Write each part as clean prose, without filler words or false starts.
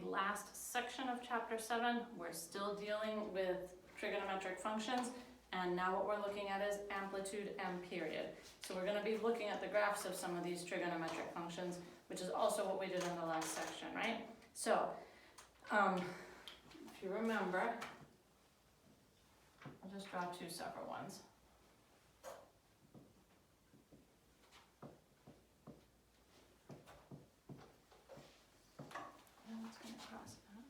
the last section of chapter 7. We're still dealing with trigonometric functions, and now what we're looking at is amplitude and period. So we're going to be looking at the graphs of some of these trigonometric functions, which is also what we did in the last section, right? So, if you remember, I'll just draw two separate ones. And it's going to cross that.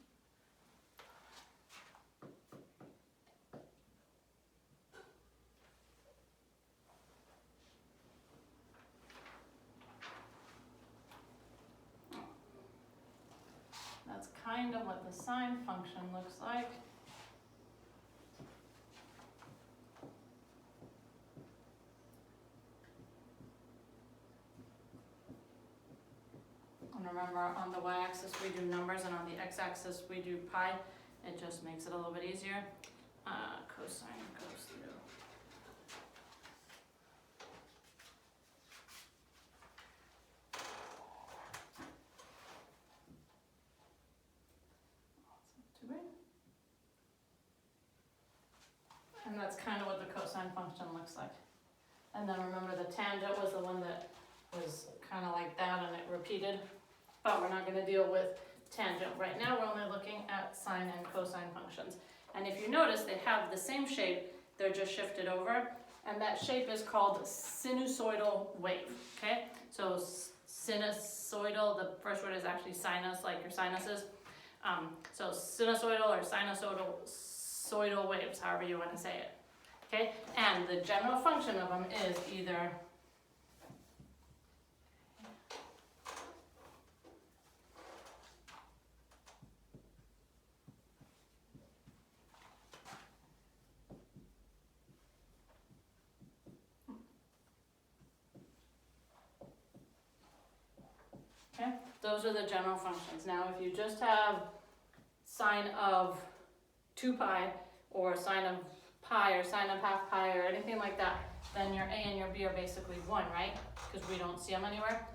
That's kind of what the sine function looks like. And remember, on the y-axis we do numbers, and on the x-axis we do pi. It just makes it a little bit easier. Cosine goes through. And that's kind of what the cosine function looks like. And then remember, the tangent was the one that was kind of like that and it repeated. But we're not going to deal with tangent right now. We're only looking at sine and cosine functions. And if you notice, they have the same shape, they're just shifted over. And that shape is called sinusoidal wave, okay? So sinusoidal, the first word is actually sinus, like your sinuses. So sinusoidal or sinusoidal waves, however you want to say it, okay? And the general function of them is either okay, those are the general functions. Now, if you just have sine of 2 pi or sine of pi or sine of half pi or anything like that, then your a and your b are basically 1, right? Because we don't see them anywhere.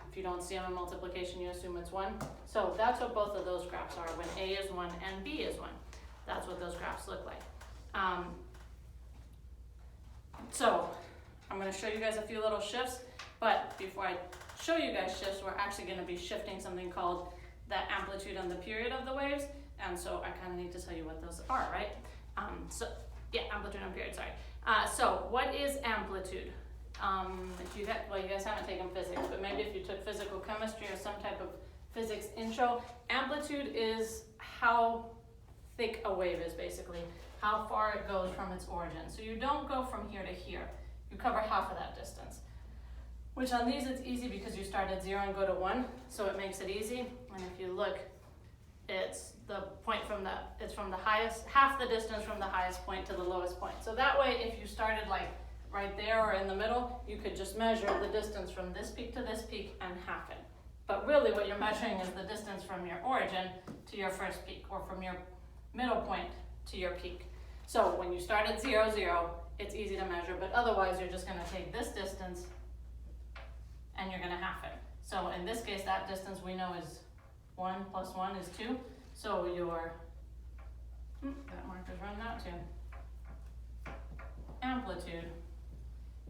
If you don't see them in multiplication, you assume it's 1. So that's what both of those graphs are, when a is 1 and b is 1. That's what those graphs look like. So I'm going to show you guys a few little shifts, but before I show you guys shifts, we're actually going to be shifting something called the amplitude and the period of the waves, and so I kind of need to tell you what those are, right? So yeah, amplitude and period, sorry. So what is amplitude? If you you guys haven't taken physics, but maybe if you took physical chemistry or some type of physics intro, amplitude is how thick a wave is, basically, how far it goes from its origin. So you don't go from here to here, you cover half of that distance. Which on these it's easy because you start at 0 and go to 1, so it makes it easy. And if you look, it's the point it's from the highest, half the distance from the highest point to the lowest point. So that way, if you started like right there or in the middle, you could just measure the distance from this peak to this peak and half it. But really what you're measuring is the distance from your origin to your first peak, or from your middle point to your peak. So when you start at 0, 0, it's easy to measure, but otherwise you're just going to take this distance and you're going to half it. So in this case, that distance we know is 1 plus 1 is 2. So your, that marker's run out too. Amplitude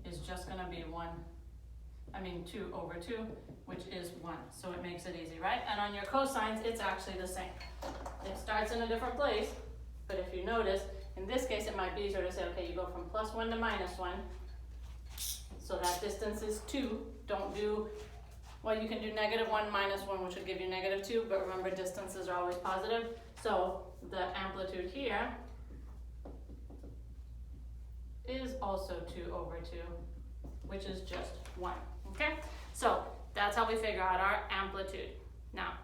is just going to be 2 over 2, which is 1. So it makes it easy, right? And on your cosines, it's actually the same. It starts in a different place, but if you notice, in this case, it might be easier to say, okay, you go from plus 1 to minus 1. So that distance is 2. Don't do, well, you can do -1 minus 1, which would give you -2, but remember, distances are always positive. So the amplitude here is also 2 over 2, which is just 1, okay? So that's how we figure out our amplitude. Now,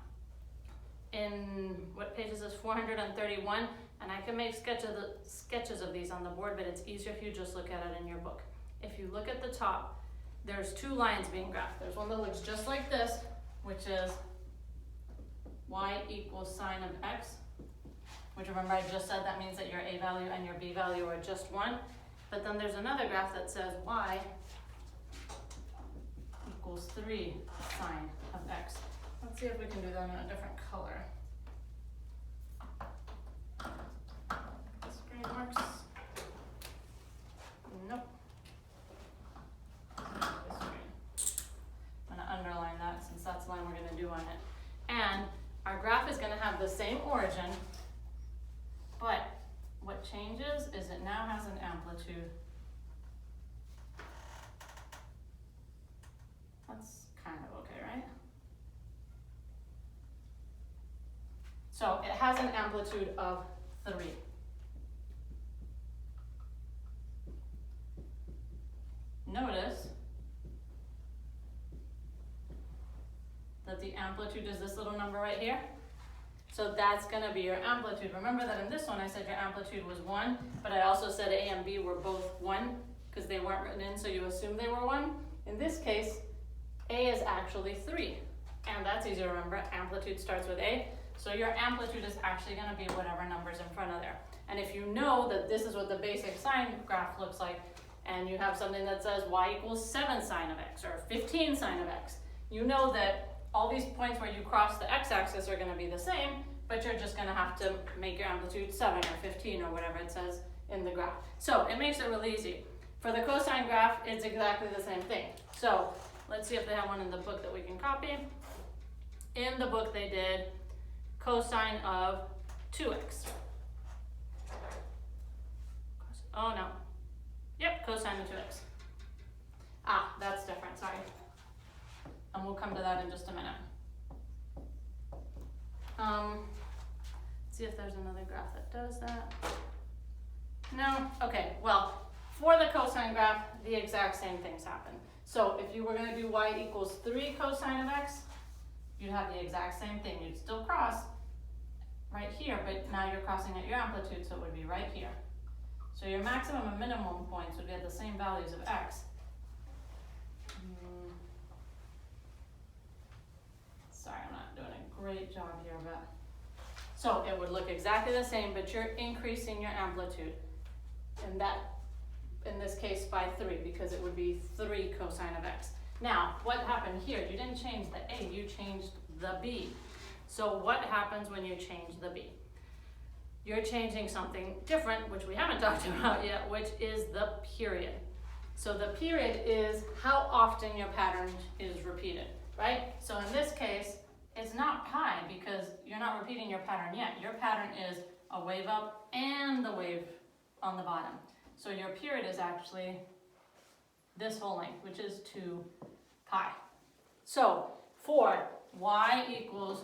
in what page is this, 431, and I can make sketches of these on the board, but it's easier if you just look at it in your book. If you look at the top, there's 2 lines being graphed. There's one that looks just like this, which is y equals sine of x, which, remember, I just said that means that your a value and your b value are just 1. But then there's another graph that says y equals 3 sine of x. Let's see if we can do that in a different color. have the same origin, but what changes is it now has an amplitude. That's kind of okay, right? So it has an amplitude of 3. Notice that the amplitude is this little number right here. So that's going to be your amplitude. Remember that in this one I said your amplitude was 1, but I also said A and B were both 1 because they weren't written in, so you assume they were 1. In this case, A is actually 3, and that's easy to remember. Amplitude starts with A, so your amplitude is actually going to be whatever number's in front of there. And if you know that this is what the basic sine graph looks like, and you have something that says y equals 7 sine of x or 15 sine of x, you know that all these points where you cross the x-axis are going to be the same, but you're just going to have to make your amplitude 7 or 15 or whatever it says in the graph. So it makes it really easy. For the cosine graph, it's exactly the same thing. So let's see if they have one in the book that we can copy. In the book they did cosine of 2x. Oh no. Yep, cosine of 2x. Ah, that's different, sorry. And we'll come to that in just a minute. Let's see if there's another graph that does that. No? Okay, well, for the cosine graph, the exact same things happen. So if you were going to do y equals 3 cosine of x, you'd have the exact same thing. You'd still cross right here, but now you're crossing at your amplitude, so it would be right here. So your maximum and minimum points would be at the same values of x. Sorry, I'm not doing a great job here, but so it would look exactly the same, but you're increasing your amplitude, and that, in this case, by 3, because it would be 3 cosine of x. Now, what happened here? You didn't change the a, you changed the b. So what happens when you change the b? You're changing something different, which we haven't talked about yet, which is the period. So the period is how often your pattern is repeated, right? So in this case, it's not pi because you're not repeating your pattern yet. Your pattern is a wave up and the wave on the bottom. So your period is actually this whole length, which is 2 pi. So for y equals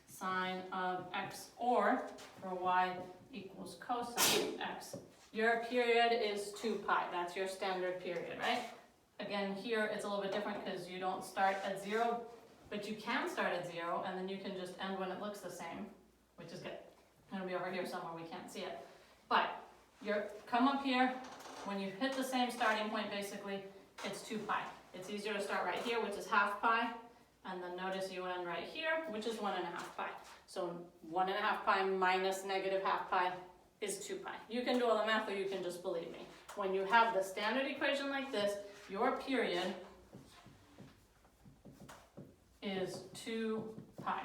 sine of x, or for y equals cosine of x, your period is 2 pi. That's your standard period, right? Again, here it's a little bit different because you don't start at 0, but you can start at 0, and then you can just end when it looks the same, which is good. It'll be over here somewhere, we can't see it. But you come up here, when you hit the same starting point, basically, it's 2 pi. It's easier to start right here, which is half pi, and then notice you end right here, which is 1.5 pi. So 1.5 pi minus negative half pi is 2 pi. You can do all the math, or you can just believe me. When you have the standard equation like this, your period is 2 pi.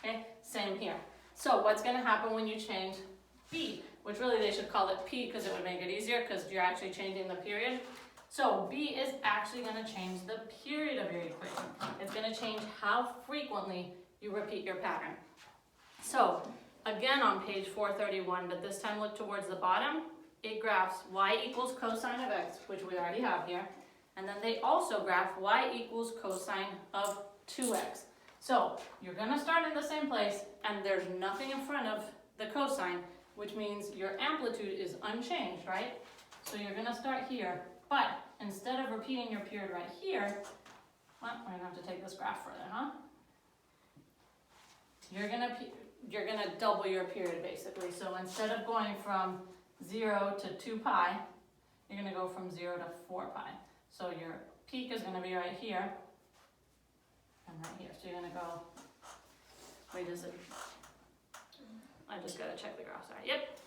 Okay, same here. So what's going to happen when you change b, which really they should call it p because it would make it easier because you're actually changing the period. So b is actually going to change the period of your equation. It's going to change how frequently you repeat your pattern. So again on page 431, but this time look towards the bottom, it graphs y equals cosine of x, which we already have here, and then they also graph y equals cosine of 2x. So you're going to start in the same place, and there's nothing in front of the cosine, which means your amplitude is unchanged, right? So you're going to start here, but instead of repeating your period right here, well, we're going to have to take this graph further, huh? You're going to double your period, basically. So instead of going from 0 to 2 pi, you're going to go from 0 to 4 pi. So your peak is going to be right here and right here. So you're going to go, wait, is it? I just got to check the graph, sorry. Yep.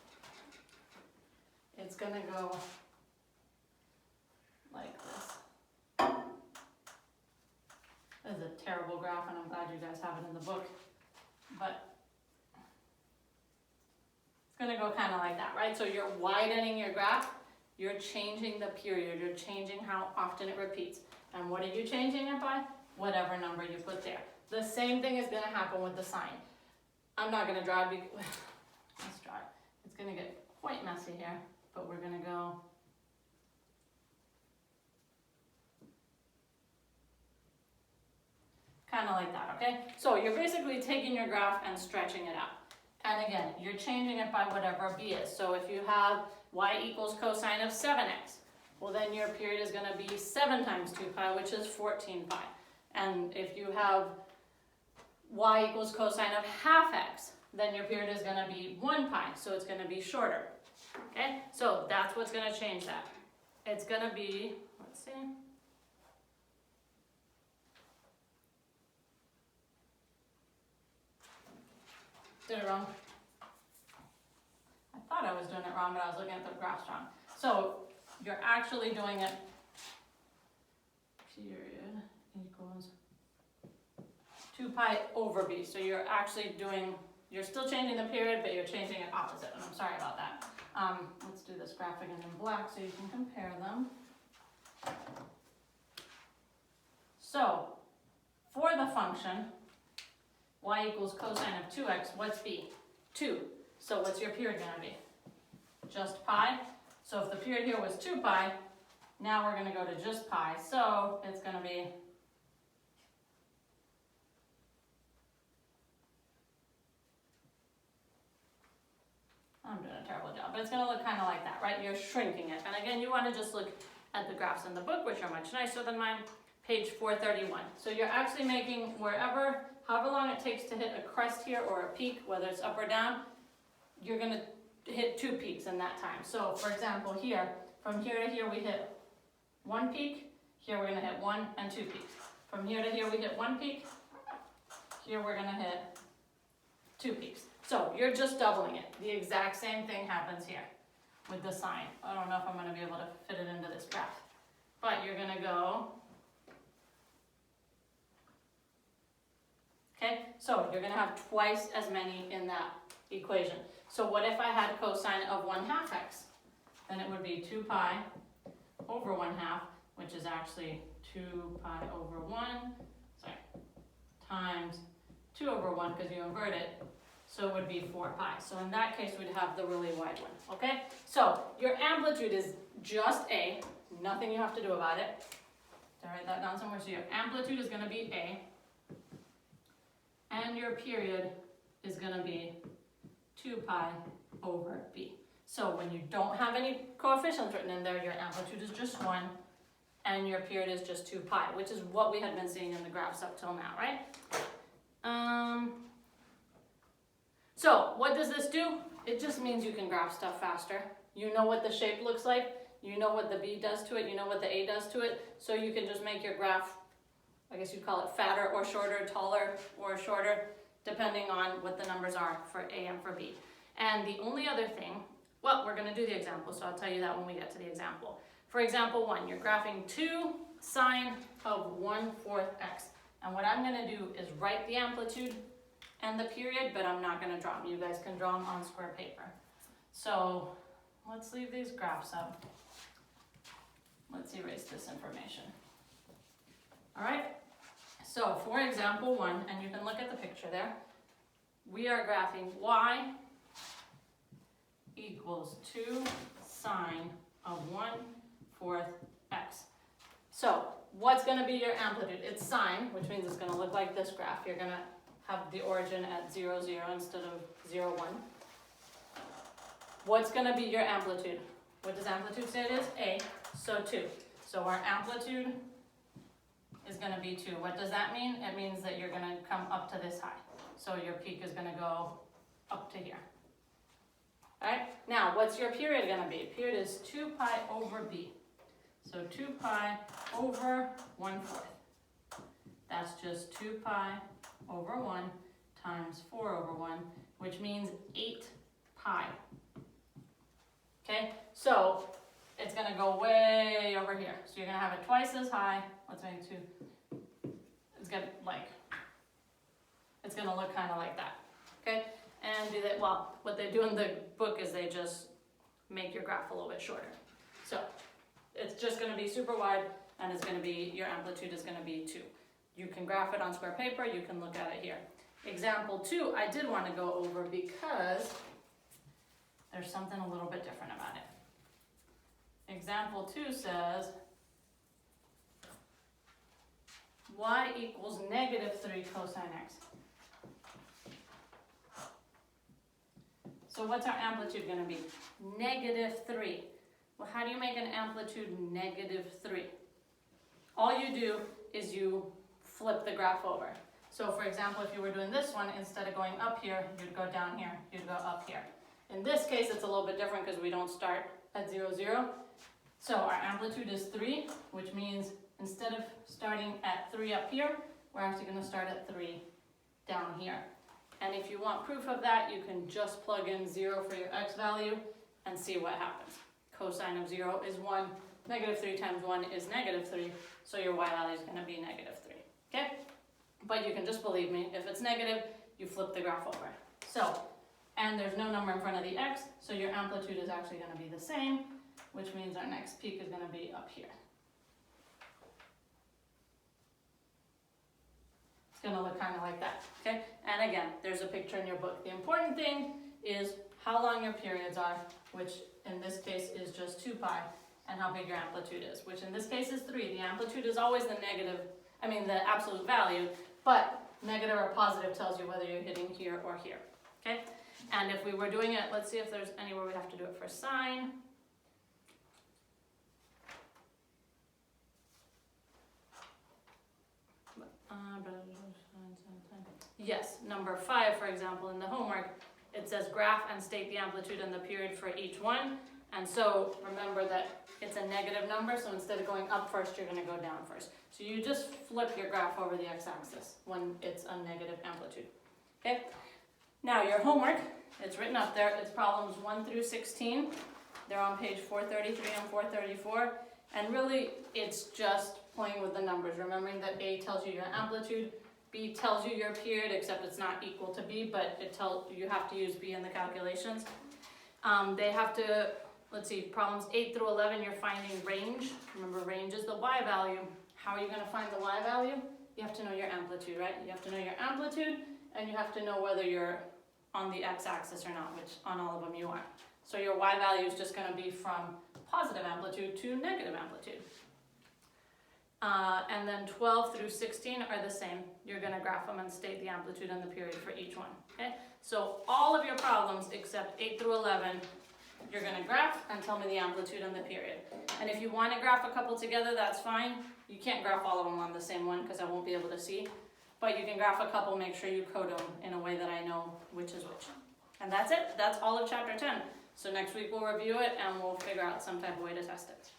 It's going to go like this. This is a terrible graph, and I'm glad you guys have it in the book. But it's going to go kind of like that, right? So you're widening your graph. You're changing the period. You're changing how often it repeats. And what are you changing it by? Whatever number you put there. The same thing is going to happen with the sine. I'm not gonna draw it, let's draw it. It's gonna get quite messy here, but we're gonna go kind of like that, okay? So you're basically taking your graph and stretching it out. And again, you're changing it by whatever b is. So if you have y equals cosine of 7x, well then your period is going to be 7 times 2 pi, which is 14 pi. And if you have y equals cosine of half x, then your period is going to be 1 pi, so it's going to be shorter. Okay, so that's what's going to change that. It's going to be, let's see. Did it wrong. I thought I was doing it wrong, but I was looking at the graphs wrong. So you're actually doing it, period equals 2 pi over b. So you're actually doing, you're still changing the period, but you're changing it opposite. And I'm sorry about that. Let's do this graph again in black so you can compare them. So for the function, y equals cosine of 2x, what's b? 2. So what's your period going to be? Just pi. So if the period here was 2 pi, now we're going to go to just pi. So it's going to be I'm doing a terrible job, but it's going to look kind of like that, right? You're shrinking it. And again, you want to just look at the graphs in the book, which are much nicer than mine, page 431. So you're actually making wherever, however long it takes to hit a crest here or a peak, whether it's up or down, you're going to hit 2 peaks in that time. So for example, here, from here to here we hit 1 peak, here we're going to hit 1 and 2 peaks. From here to here we hit 1 peak, here we're going to hit 2 peaks. So you're just doubling it. The exact same thing happens here with the sine. I don't know if I'm going to be able to fit it into this graph, but you're going to go, okay, so you're going to have twice as many in that equation. So what if I had cosine of 1/2 x? Then it would be 2 pi over 1/2, which is actually 2 pi over 1, sorry, times 2 over 1 because you invert it. So it would be 4 pi. So in that case, we'd have the really wide one, okay? So your amplitude is just A, nothing you have to do about it. Did I write that down somewhere? So your amplitude is gonna be A, and your period is gonna be 2 pi over B. So when you don't have any coefficients written in there, your amplitude is just 1, and your period is just 2 pi, which is what we had been seeing in the graphs up till now, right? So what does this do? It just means you can graph stuff faster. You know what the shape looks like, you know what the B does to it, you know what the A does to it, so you can just make your graph, I guess you'd call it fatter or shorter, taller or shorter, depending on what the numbers are for A and for B. And the only other thing, well, we're going to do the example, so I'll tell you that when we get to the example. For example 1, you're graphing 2 sine of 1/4 x. And what I'm going to do is write the amplitude and the period, but I'm not going to draw them. You guys can draw them on square paper. So let's leave these graphs up. Let's erase this information. All right, so for example 1, and you can look at the picture there, we are graphing y equals 2 sine of 1/4 x. So what's going to be your amplitude? It's sine, which means it's going to look like this graph. You're going to have the origin at 0, 0 instead of 0, 1. What's going to be your amplitude? What does amplitude say it is? A, so 2. So our amplitude is going to be 2. What does that mean? It means that you're going to come up to this high. So your peak is going to go up to here. All right? Now, what's your period going to be? Period is 2 pi over b. So 2 pi over 1/4. That's just 2 pi over 1 times 4 over 1, which means 8 pi. Okay, so it's going to go way over here. So you're going to have it twice as high. Let's make 2. It's going to it's going to look kind of like that. Okay, and do that. Well, what they do in the book is they just make your graph a little bit shorter. So it's just going to be super wide, and it's going to be, your amplitude is going to be 2. You can graph it on square paper, you can look at it here. Example 2, I did want to go over because there's something a little bit different about it. Example 2 says y equals negative 3 cosine x. So what's our amplitude going to be? Negative 3. Well, how do you make an amplitude negative 3? All you do is you flip the graph over. So for example, if you were doing this one, instead of going up here, you'd go down here, you'd go up here. In this case, it's a little bit different because we don't start at 0, 0. So our amplitude is 3, which means instead of starting at 3 up here, we're actually going to start at 3 down here. And if you want proof of that, you can just plug in 0 for your x value and see what happens. Cosine of 0 is 1. Negative 3 times 1 is negative 3. So your y value is going to be negative 3. Okay? But you can just believe me, if it's negative, you flip the graph over. So, and there's no number in front of the x, so your amplitude is actually going to be the same, which means our next peak is going to be up here. It's going to look kind of like that, okay? And again, there's a picture in your book. The important thing is how long your periods are, which in this case is just 2 pi, and how big your amplitude is, which in this case is 3. The amplitude is always the absolute value, but negative or positive tells you whether you're hitting here or here, okay? And if we were doing it, let's see if there's anywhere we have to do it for sine. Yes, number 5, for example, in the homework, it says graph and state the amplitude and the period for each one. And so remember that it's a negative number, so instead of going up first, you're going to go down first. So you just flip your graph over the x-axis when it's a negative amplitude. Okay? Now your homework, it's written up there, it's problems 1 through 16. They're on page 433 and 434. And really, it's just playing with the numbers, remembering that A tells you your amplitude, B tells you your period, except it's not equal to B, but you have to use B in the calculations. They have to, let's see, problems 8 through 11, you're finding range. Remember, range is the y value. How are you going to find the y value? You have to know your amplitude, right? You have to know your amplitude, and you have to know whether you're on the x-axis or not, which on all of them you are. So your y value is just going to be from positive amplitude to negative amplitude. And then 12 through 16 are the same. You're going to graph them and state the amplitude and the period for each one. Okay? So all of your problems except 8 through 11, you're going to graph and tell me the amplitude and the period. And if you want to graph a couple together, that's fine. You can't graph all of them on the same one because I won't be able to see. But you can graph a couple, make sure you code them in a way that I know which is which. And that's it. That's all of chapter 10. So next week we'll review it and we'll figure out some type of way to test it.